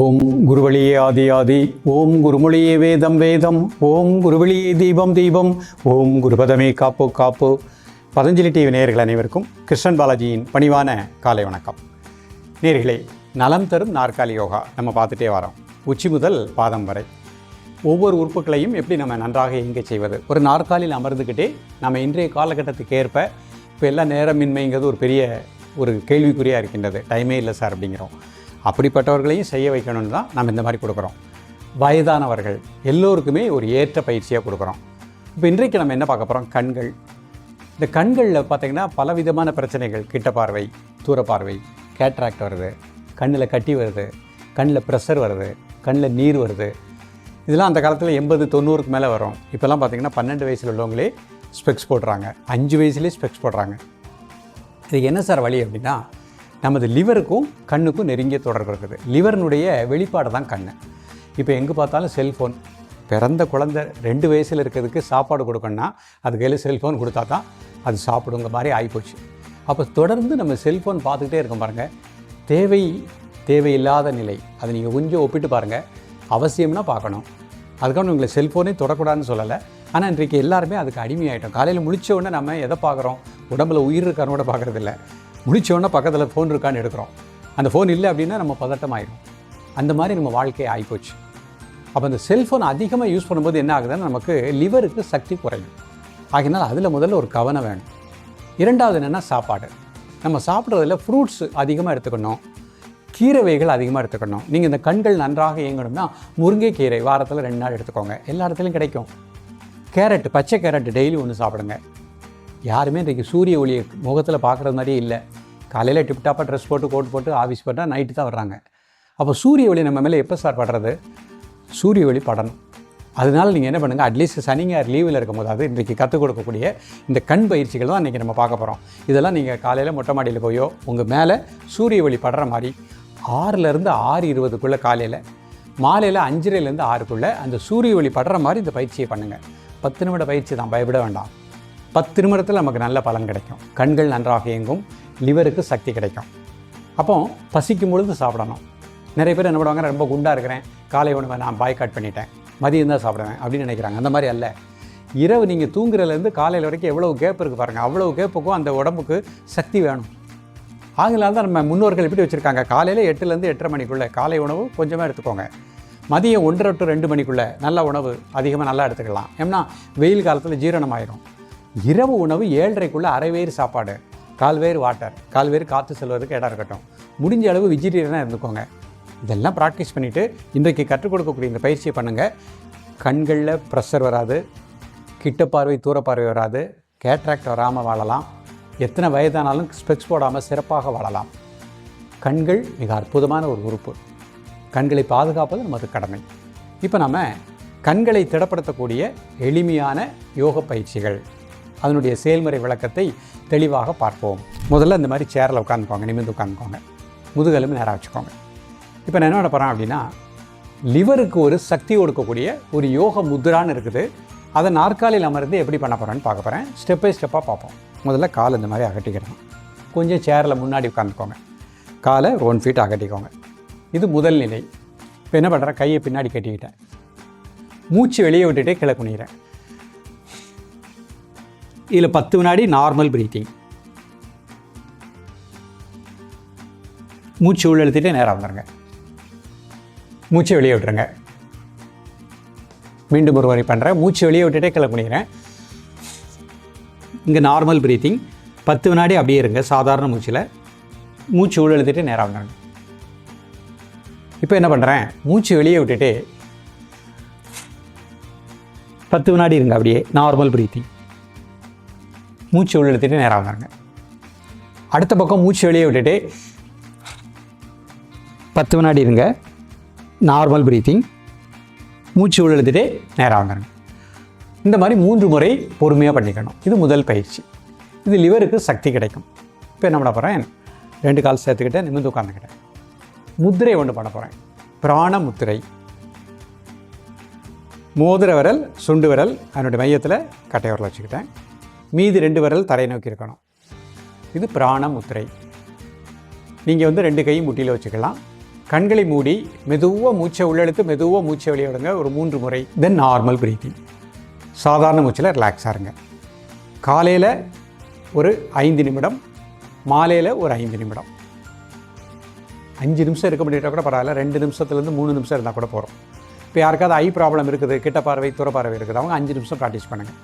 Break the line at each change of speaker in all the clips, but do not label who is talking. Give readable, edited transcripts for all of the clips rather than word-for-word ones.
ஓம் குருவழியே ஆதி ஆதி, ஓம் குருமொழியே வேதம் வேதம், ஓம் குருவழியே தீபம் தீபம், ஓம் குருபதமே காப்பு காப்பு. பதஞ்சலி டிவி நேயர்கள் அனைவருக்கும் கிருஷ்ணன் பாலாஜியின் பணிவான காலை வணக்கம். நேயர்களே, நலம் தரும் நாற்காலி யோகா நம்ம பார்த்துட்டே வரோம். உச்சி முதல் பாதம் வரை ஒவ்வொரு உறுப்புகளையும் எப்படி நம்ம நன்றாக இயங்க செய்வது. ஒரு நாற்காலியில் அமர்ந்துக்கிட்டே நம்ம இன்றைய காலகட்டத்துக்கு ஏற்ப இப்போ எல்லாம் நேரமின்மைங்கிறது ஒரு பெரிய கேள்விக்குறியாக இருக்கின்றது. டைமே இல்லை சார் அப்படிங்கிறோம். அப்படிப்பட்டவர்களையும் செய்ய வைக்கணும்னு தான் நம்ம இந்த மாதிரி கொடுக்குறோம். வயதானவர்கள் எல்லோருக்குமே ஒரு ஏற்ற பயிற்சியாக கொடுக்குறோம். இப்போ இன்றைக்கு நம்ம என்ன பார்க்க போகிறோம்? கண்கள். இந்த கண்களில் பார்த்திங்கன்னா பலவிதமான பிரச்சனைகள், கிட்ட பார்வை, தூர பார்வை, கேட்ராக்ட் வருது, கண்ணில் கட்டி வருது, கண்ணில் ப்ரெஷர் வருது, கண்ணில் நீர் வருது. இதெல்லாம் அந்த காலத்தில் 80-90க்கு மேலே வரும். இப்போல்லாம் பார்த்திங்கன்னா 12 வயசில் உள்ளவங்களே ஸ்பெக்ஸ் போடுறாங்க, 5 வயசுலேயே ஸ்பெக்ஸ் போடுறாங்க. இதுக்கு என்ன சார் வழி அப்படின்னா, நமது லிவருக்கும் கண்ணுக்கும் நெருங்கிய தொடர்பு இருக்குது. லிவர்னுடைய வெளிப்பாடு தான் கண். இப்போ எங்கே பார்த்தாலும் செல்ஃபோன். பிறந்த குழந்தை 2 வயசில் இருக்கிறதுக்கு சாப்பாடு கொடுக்கணுன்னா அது கையில் செல்ஃபோன் கொடுத்தா தான் அது சாப்பிடுங்க மாதிரி ஆகிப்போச்சு. அப்போ தொடர்ந்து நம்ம செல்ஃபோன் பார்த்துக்கிட்டே இருக்கோம் பாருங்கள். தேவையில்லாத நிலை. அதை நீங்கள் கொஞ்சம் ஒப்பிட்டு பாருங்கள். அவசியம்னா பார்க்கணும். அதுக்காக உங்களை செல்ஃபோனே தொடக்கூடாதுன்னு சொல்லலை. ஆனால் இன்றைக்கு எல்லாருமே அதுக்கு அடிமையாகிட்டோம். காலையில் முழிச்ச உடனே நம்ம எதை பார்க்குறோம்? உடம்புல உயிர் இருக்கான்னு கூட பார்க்குறதில்ல. முடித்தோடனே பக்கத்தில் ஃபோன் இருக்கான்னு எடுக்கிறோம். அந்த ஃபோன் இல்லை அப்படின்னா நம்ம பதட்டமாயிடும். அந்த மாதிரி நம்ம வாழ்க்கையை ஆகிப்போச்சு. அப்போ அந்த செல்ஃபோன் அதிகமாக யூஸ் பண்ணும்போது என்ன ஆகுதுன்னா, நமக்கு லிவருக்கு சக்தி குறையும். ஆகினால் அதில் முதல்ல ஒரு கவனம் வேணும். இரண்டாவது என்னென்னா சாப்பாடு. நம்ம சாப்பிட்றதில் ஃப்ரூட்ஸ் அதிகமாக எடுத்துக்கணும், கீரை வகைகள் அதிகமாக எடுத்துக்கணும். நீங்கள் இந்த கண்கள் நன்றாக இயங்கணும்னா முருங்கைக்கீரை வாரத்தில் 2 நாள் எடுத்துக்கோங்க. எல்லா இடத்துலையும் கிடைக்கும். கேரட், பச்சை கேரட் டெய்லி ஒன்று சாப்பிடுங்க. யாருமே இன்றைக்கி சூரிய ஒளியை முகத்தில் பார்க்குறது மாதிரியே இல்லை. காலையில் டிப்டாப்பாக ட்ரெஸ் போட்டு கோட் போட்டு ஆஃபீஸ் போட்டால் நைட்டு தான் வர்றாங்க. அப்போ சூரிய ஒளி நம்ம மேலே எப்போ சார் படுறது? சூரிய ஒளி படணும். அதனால் நீங்கள் என்ன பண்ணுங்கள், அட்லீஸ்ட் சனி ஞாயிறு லீவில் இருக்கும் போது, அது இன்றைக்கி கற்றுக் கொடுக்கக்கூடிய இந்த கண் பயிற்சிகள் தான் இன்றைக்கி நம்ம பார்க்க போகிறோம். இதெல்லாம் நீங்கள் காலையில் மொட்டை மாடியில் போயோ உங்கள் மேலே சூரிய ஒளி படுற மாதிரி 6லேருந்து 6:20க்குள்ளே காலையில், மாலையில் 5:30லேருந்து 6க்குள்ளே அந்த சூரிய ஒளி படுற மாதிரி இந்த பயிற்சியை பண்ணுங்கள். 10 நிமிட பயிற்சி தான், பயப்பட வேண்டாம். 10 நிமிடத்தில் நமக்கு நல்ல பலன் கிடைக்கும். கண்கள் நன்றாக இயங்கும், லிவருக்கு சக்தி கிடைக்கும். அப்போ பசிக்கும் பொழுது சாப்பிடணும். நிறைய பேர் என்ன பண்ணுவாங்க, ரொம்ப குண்டாக இருக்கிறேன், காலை உணவை நான் பாய்காட் பண்ணிட்டேன், மதியம் தான் சாப்பிடுவேன் அப்படின்னு நினைக்கிறாங்க. அந்த மாதிரி அல்ல. இரவு நீங்கள் தூங்குறதுலேருந்து காலையில் வரைக்கும் எவ்வளோ கேப் இருக்குது பாருங்கள். அவ்வளோ கேப்புக்கும் அந்த உடம்புக்கு சக்தி வேணும். ஆகினால தான் நம்ம முன்னோர்கள் எப்படி வச்சுருக்காங்க, காலையில் 8லேருந்து 8:30 மணிக்குள்ளே காலை உணவு கொஞ்சமாக எடுத்துக்கோங்க. மதியம் 1:30 to 2 மணிக்குள்ளே நல்ல உணவு அதிகமாக நல்லா எடுத்துக்கலாம். ஏன்னா வெயில் காலத்தில் ஜீரணமாயிரும். இரவு உணவு 7:30க்குள்ளே அரை வயிறு சாப்பாடு, 1/4 வயிறு வாட்டர், 1/4 வயிறு காற்று செல்வதற்கு இடம் இருக்கட்டும். முடிஞ்ச அளவு வெஜிடேரியனாக இருந்துக்கோங்க. இதெல்லாம் ப்ராக்டிஸ் பண்ணிவிட்டு இன்றைக்கு கற்றுக் கொடுக்கக்கூடிய இந்த பயிற்சியை பண்ணுங்கள். கண்களில் ப்ரெஷர் வராது, கிட்ட பார்வை தூர பார்வை வராது, கேட்ராக்ட் வராமல் வாழலாம். எத்தனை வயதானாலும் ஸ்பெக்ஸ் போடாமல் சிறப்பாக வாழலாம். கண்கள் மிக அற்புதமான ஒரு உறுப்பு. கண்களை பாதுகாப்பது நமது கடமை. இப்போ நம்ம கண்களை திடப்படுத்தக்கூடிய எளிமையான யோக பயிற்சிகள், அதனுடைய செயல்முறை விளக்கத்தை தெளிவாக பார்ப்போம். முதல்ல இந்த மாதிரி சேரில் உட்காந்துக்கோங்க, நிமிர்ந்து உட்காந்துக்கோங்க, முதுகெலும்பு நேராக வச்சுக்கோங்க. இப்போ நான் என்ன பண்ண போகிறேன் அப்படின்னா, லிவருக்கு ஒரு சக்தி கொடுக்கக்கூடிய ஒரு யோக முத்ரான்னு இருக்குது. அதை நாற்காலியில் அமர்ந்து எப்படி பண்ண போகிறேன்னு பார்க்க போகிறேன். ஸ்டெப் பை ஸ்டெப்பாக பார்ப்போம். முதல்ல கால் இந்த மாதிரி அகட்டிக்கிறோம். கொஞ்சம் சேரில் முன்னாடி உட்காந்துக்கோங்க. காலை 1 feet அகட்டிக்கோங்க. இது முதல் நிலை. இப்போ என்ன பண்ணுறேன், கையை பின்னாடி கட்டிக்கிட்டேன், மூச்சு வெளியே விட்டுட்டே கீழே குனிகிறேன். இதில் 10 வினாடி நார்மல் ப்ரீத்திங். மூச்சு உள்ள எழுத்திட்டே நேராக வந்துடுங்க. மூச்சை வெளியே விட்டுருங்க. மீண்டும் ஒரு முறை பண்ணுறேன். மூச்சு வெளியே விட்டுட்டே கீழே குனிகிறேன். இங்கே நார்மல் ப்ரீத்திங். 10 வினாடி அப்படியே இருங்க சாதாரண மூச்சில். மூச்சு உள்ள எழுத்திட்டே நேராக வந்துடுங்க. இப்போ என்ன பண்ணுறேன், மூச்சு வெளியே விட்டுட்டு 10 வினாடி இருங்க அப்படியே நார்மல் ப்ரீத்திங். மூச்சு உள்ள எடுத்துகிட்டு நேராக வந்தாங்க. அடுத்த பக்கம் மூச்சு வெளியே விட்டுட்டு 10 வினாடி இருங்க நார்மல் ப்ரீத்திங். மூச்சு உள்ள எடுத்துகிட்டு நேராக வந்தாங்க. இந்த மாதிரி 3 முறை பொறுமையாக பண்ணிக்கணும். இது முதல் பயிற்சி. இது லிவருக்கு சக்தி கிடைக்கும். இப்போ என்ன பண்ண போகிறேன், 2 கால் சேர்த்துக்கிட்டேன், நிமிர்ந்து உட்காந்துக்கிட்டேன். முத்திரை ஒன்று பண்ண போகிறேன், பிராண முத்திரை. மோதிர விரல், சுண்டு விரல் அதனுடைய மையத்தில் கட்டை விரல் வச்சுக்கிட்டேன். மீதி 2 விரல் தரை நோக்கி இருக்கணும். இது பிராண முத்திரை. நீங்கள் 2 கையும் முட்டியில் வச்சுக்கலாம். கண்களை மூடி மெதுவாக மூச்சை உள்ளெடுத்து மெதுவாக மூச்சை வெளியே விடுங்க ஒரு 3 முறை. தென் நார்மல் பிரீத்திங். சாதாரண மூச்சில் ரிலாக்ஸாக இருங்க. காலையில் ஒரு 5 நிமிடம், மாலையில் ஒரு 5 நிமிடம். 5 நிமிஷம் இருக்க முடியாட்டா கூட பரவாயில்ல, 2 நிமிஷத்துலேருந்து 3 நிமிஷம் இருந்தால் கூட போகிறோம். இப்போ யாருக்காவது ஐ ப்ராப்ளம் இருக்குது, கிட்ட பார்வை தூர பார்வை இருக்குது, அவங்க 5 நிமிஷம் ப்ராக்டிஸ் பண்ணுங்கள்.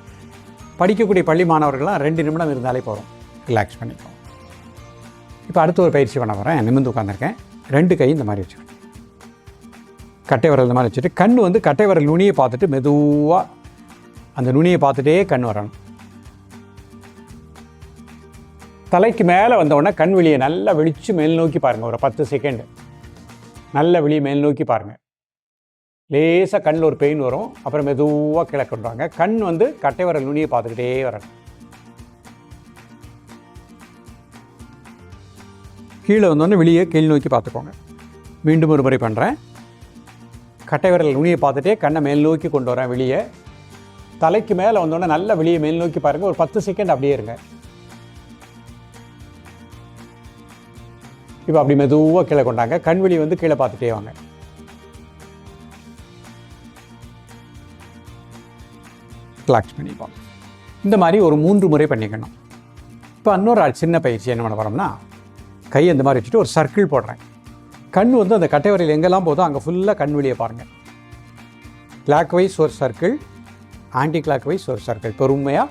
படிக்கக்கூடிய பள்ளி மாணவர்கள்லாம் 2 நிமிடம் இருந்தாலே போகிறோம், ரிலாக்ஸ் பண்ணிப்போம். இப்போ அடுத்த ஒரு பயிற்சி பண்ண வரேன். நிமிர்ந்து உட்காந்துருக்கேன். 2 கை இந்த மாதிரி வச்சுக்கணும். கட்டை விரல் இந்த மாதிரி வச்சுட்டு கண் வந்து கட்டை விரல் நுனியை பார்த்துட்டு மெதுவாக அந்த நுனியை பார்த்துட்டே கண் வரணும். தலைக்கு மேலே வந்தவுடனே கண் வெளியை நல்லா வெளிச்சு மேல் நோக்கி பாருங்கள். ஒரு 10 செகண்டு நல்ல வெளியே மேல் நோக்கி பாருங்கள். லேசாக கண்ணில் ஒரு பெயின் வரும். அப்புறம் மெதுவாக கீழே கொண்டு வாங்க. கண் வந்து கட்டை விரல் நுனியை பார்த்துக்கிட்டே வரணும். கீழே வந்தோடனே வெளியே கீழ் நோக்கி பார்த்துக்கோங்க. மீண்டும் ஒரு முறை பண்ணுறேன். கட்டை விரல் நுனியை பார்த்துட்டே கண்ணை மேல் நோக்கி கொண்டு வரேன். வெளியே தலைக்கு மேலே வந்தோடனே நல்லா வெளியே மேல் நோக்கி பாருங்கள். ஒரு 10 செகண்ட் அப்படியே இருங்க. இப்போ அப்படி மெதுவாக கீழே கொண்டாங்க. கண் வெளியே வந்து கீழே பார்த்துட்டே வாங்க. ரிலாக்ஸ் பண்ணிப்போம். இந்த மாதிரி ஒரு 3 முறை பண்ணிக்கணும். இப்போ இன்னொரு சின்ன பயிற்சி என்ன பண்ண போகிறோம்னா, கையை இந்த மாதிரி வச்சுட்டு ஒரு சர்க்கிள் போடுறேன். கண் வந்து அந்த கட்டை விரல் எங்கெல்லாம் போதோ அங்கே ஃபுல்லாக கண் வெளியே பாருங்கள். கிளாக் வைஸ் ஒரு சர்க்கிள், ஆன்டி கிளாக் வைஸ் ஒரு சர்க்கிள். பொறுமையாக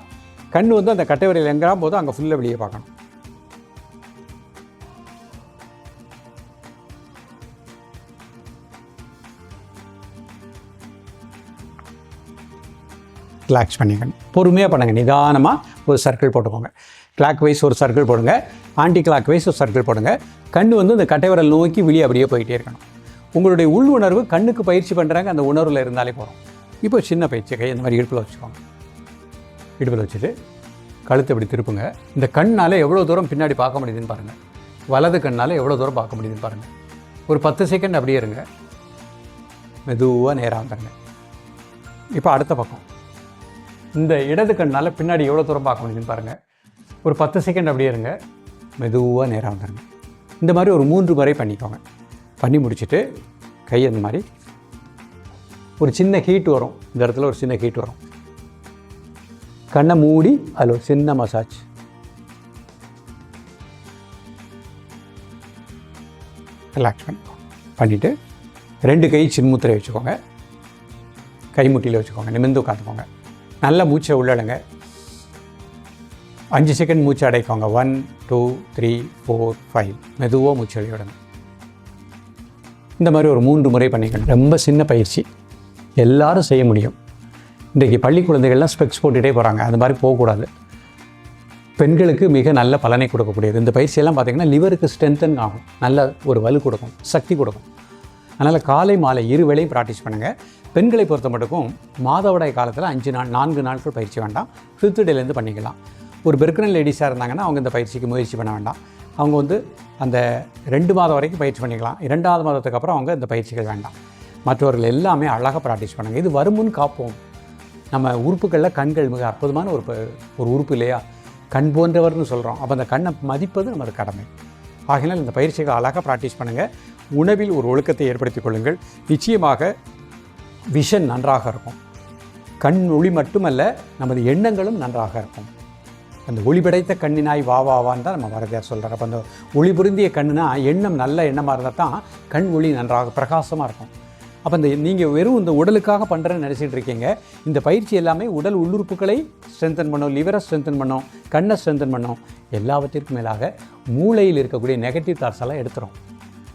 கண் வந்து அந்த கட்டை விரல் எங்கெல்லாம் போதோ அங்கே ஃபுல்லாக வெளியே பார்க்கணும். ரிலாக்ஸ் பண்ணிக்கணும். பொறுமையாக பண்ணுங்கள். நிதானமாக ஒரு சர்க்கிள் போட்டுக்கோங்க. கிளாக் வைஸ் ஒரு சர்க்கிள் போடுங்க, ஆன்டி கிளாக் வைஸ் ஒரு சர்க்கிள் போடுங்க. கண் வந்து இந்த கட்டை விரல் நோக்கி வெளியே அப்படியே போயிட்டே இருக்கணும். உங்களுடைய உள் உணர்வு கண்ணுக்கு பயிற்சி பண்ணுறாங்க, அந்த உணர்வில் இருந்தாலே போகிறோம். இப்போ சின்ன பயிற்சி, கை இந்த மாதிரி இடுப்பில் வச்சுக்கோங்க. இடுப்பில் வச்சுட்டு கழுத்தை இப்படி திருப்புங்க. இந்த கண்ணால் எவ்வளோ தூரம் பின்னாடி பார்க்க முடியுதுன்னு பாருங்கள். வலது கண்ணால் எவ்வளோ தூரம் பார்க்க முடியுதுன்னு பாருங்கள். ஒரு 10 செகண்ட் அப்படியே இருங்க. மெதுவாக நேராக வந்துடுங்க. இப்போ அடுத்த பக்கம், இந்த இடது கண்ணால் பின்னாடி எவ்வளோ தூரம் பார்க்க முடியுதுன்னு பாருங்கள். ஒரு 10 செகண்ட் அப்படியே இருங்க. மெதுவாக நேராக வந்துடுங்க. இந்த மாதிரி ஒரு 3 முறை பண்ணிக்கோங்க. பண்ணி முடிச்சுட்டு கை அந்த மாதிரி ஒரு சின்ன ஹீட் வரும். இந்த இடத்துல ஒரு சின்ன ஹீட் வரும். கண்ணை மூடி அதில் ஒரு சின்ன மசாஜ். ரிலாக்ஸ் பண்ணிக்கோங்க. பண்ணிவிட்டு 2 கை சின்முத்திரை வச்சுக்கோங்க. கைமுட்டியில் வச்சுக்கோங்க. நிமிர்ந்து உட்காந்துக்கோங்க. நல்ல மூச்சை உள்ளடங்க. 5 செகண்ட் மூச்சு அடைக்கோங்க. 1 2 3 4 5. மெதுவாக மூச்சு வெளியிடுங்க. இந்த மாதிரி ஒரு 3 முறை பண்ணிக்கணும். ரொம்ப சின்ன பயிற்சி, எல்லாரும் செய்ய முடியும். இன்றைக்கி பள்ளி குழந்தைகள்லாம் ஸ்பெக்ஸ் போட்டுகிட்டே போகிறாங்க. அது மாதிரி போகக்கூடாது. பெண்களுக்கு மிக நல்ல பலனை கொடுக்கக்கூடியது. இந்த பயிற்சியெல்லாம் பார்த்திங்கன்னா லிவருக்கு ஸ்ட்ரென்தன் ஆகும், நல்ல ஒரு வலு கொடுக்கும், சக்தி கொடுக்கும். அதனால் காலை மாலை 2 வேளையும் ப்ராக்டிஸ் பண்ணுங்கள். பெண்களை பொறுத்த மட்டுக்கும் மாதவிடாய் காலத்தில் 4 நாட்கள் பயிற்சி வேண்டாம். 5th டேலேருந்து பண்ணிக்கலாம். ஒரு பெர்க்னல் லேடிஸாக இருந்தாங்கன்னா அவங்க இந்த பயிற்சிக்கு முயற்சி பண்ண வேண்டாம். அவங்க வந்து அந்த 2 மாதம் வரைக்கும் பயிற்சி பண்ணிக்கலாம். 2வது மாதத்துக்கு அப்புறம் அவங்க இந்த பயிற்சிகள் வேண்டாம். மற்றவர்கள் எல்லாமே அழகாக ப்ராக்டிஸ் பண்ணுங்கள். இது வருமுன் காப்போம். நம்ம உறுப்புகளில் கண்கள் மிக அற்புதமான ஒரு உறுப்பு இல்லையா? கண் போன்றவர்னு சொல்கிறோம். அப்போ அந்த கண்ணை மதிப்பது நமது கடமை. ஆகினால் இந்த பயிற்சிகளை அழகாக ப்ராக்டிஸ் பண்ணுங்கள். உணவில் ஒரு ஒழுக்கத்தை ஏற்படுத்திக் கொள்ளுங்கள். நிச்சயமாக விஷன் நன்றாக இருக்கும். கண் ஒளி மட்டுமல்ல, நமது எண்ணங்களும் நன்றாக இருக்கும். அந்த ஒளி படைத்த கண்ணினாய் வா வாவான்னு தான் நம்ம பாரதியார் சொல்கிறார். அப்போ அந்த ஒளி பொருந்திய கண்ணுனா எண்ணம் நல்ல எண்ணமாக இருந்தால் தான் கண் ஒளி நன்றாக பிரகாசமாக இருக்கும். அப்போ நீங்கள் வெறும் இந்த உடலுக்காக பண்ணுறேன்னு நினச்சிட்டு இருக்கீங்க. இந்த பயிற்சி எல்லாமே உடல் உள்ளுறுப்புகளை ஸ்ட்ரென்தன் பண்ணும், லிவரை ஸ்ட்ரென்தன் பண்ணும், கண்ணை ஸ்ட்ரென்தன் பண்ணும். எல்லாவற்றிற்கும் மேலாக மூளையில் இருக்கக்கூடிய நெகட்டிவ் தாட்ஸ் எல்லாம் எடுத்துரும்.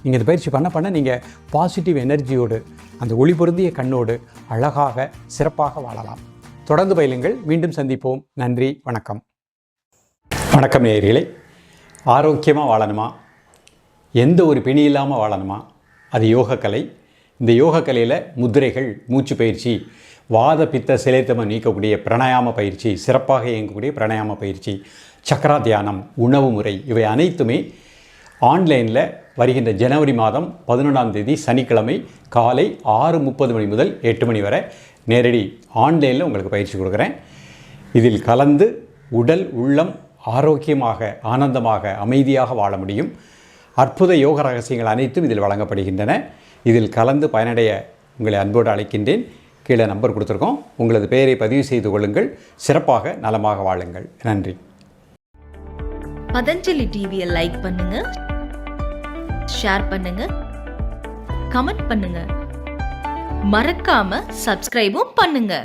நீங்கள் இந்த பயிற்சி பண்ண நீங்கள் பாசிட்டிவ் எனர்ஜியோடு, அந்த ஒளி பொருந்திய கண்ணோடு அழகாக சிறப்பாக வாழலாம். தொடர்ந்து பயிலுங்கள். மீண்டும் சந்திப்போம். நன்றி, வணக்கம். வணக்கம் நேயர்களே. ஆரோக்கியமாக வாழணுமா, எந்த ஒரு பிணி இல்லாமல் வாழணுமா, அது யோகக்கலை. இந்த யோகக்கலையில் முத்திரைகள், மூச்சு பயிற்சி, வாத பித்த சிலைத்தமை நீக்கக்கூடிய பிராணாயாம பயிற்சி, சிறப்பாக இயங்கக்கூடிய பிராணாயாம பயிற்சி, சக்கரா தியானம், உணவு முறை, இவை அனைத்துமே ஆன்லைனில் வருகின்ற ஜனவரி மாதம் 11ஆம் தேதி சனிக்கிழமை காலை 6:30 மணி முதல் 8 மணி வரை நேரடி ஆன்லைனில் உங்களுக்கு பயிற்சி கொடுக்குறேன். இதில் கலந்து உடல் உள்ளம் ஆரோக்கியமாக, ஆனந்தமாக, அமைதியாக வாழ முடியும். அற்புத யோக ரகசியங்கள் அனைத்தும் இதில் வழங்கப்படுகின்றன. இதில் கலந்து பயனடைய உங்களை அன்போடு அழைக்கின்றேன். கீழே நம்பர் கொடுத்துருக்கோம். உங்களது பெயரை பதிவு செய்து கொள்ளுங்கள். சிறப்பாக நலமாக வாழுங்கள். நன்றி.
பதஞ்சலி டிவியை லைக் பண்ணுங்க, ஷேர் பண்ணுங்க, கமெண்ட் பண்ணுங்க, மறக்காம சப்ஸ்கிரைபும் பண்ணுங்க.